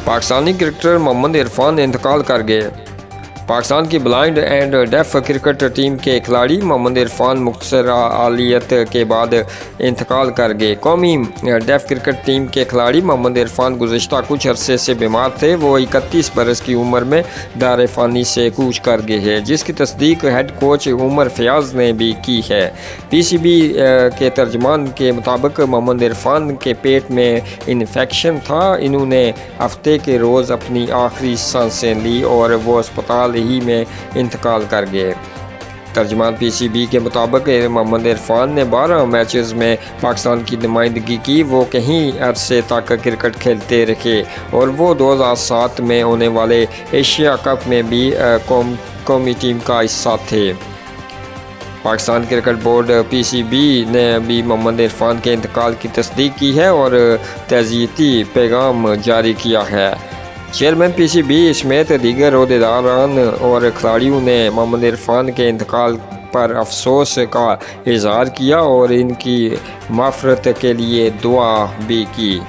Pakistani cricketer Mohammad Irfan इंतकाल कर गए। पाकिस्तान की blind and deaf cricket team के खिलाड़ी मोहम्मद इरफान मुख्तसर आलियत के बाद इंतकाल कर गए। कौमी डेफ क्रिकेट टीम के खिलाड़ी मोहम्मद इरफान गुज़श्ता कुछ अरसे से बीमार थे। वो 31 बरस की उम्र में दार फ़ानी से कूच कर गए हैं, जिसकी तस्दीक हेड कोच उमर फयाज ने भी की है। PCB के तर्जमान के मुताबिक मोहम्मद इरफान के पेट में इन्फेक्शन था। इन्होंने हफ्ते के रोज़ अपनी आखिरी सांसें ली और वो अस्पताल ही में इंतकाल कर गए। तर्जमान PCB के मुताबिक मोहम्मद इरफान ने 12 मैचेस में पाकिस्तान की नुमाइंदगी की। वो कहीं अरसे तक क्रिकेट खेलते रहे और वो 2007 में होने वाले एशिया कप में भी कौमी टीम का हिस्सा थे। पाकिस्तान क्रिकेट बोर्ड PCB ने भी मोहम्मद इरफान के इंतकाल की तस्दीक की है और तज़ियती पैगाम जारी किया है। चेयरमैन PCB समेत दीगर ओहदेदारान और खिलाड़ियों ने मोहम्मद इरफान के इंतकाल पर अफसोस का इजहार किया और इनकी माफ़रत के लिए दुआ भी की।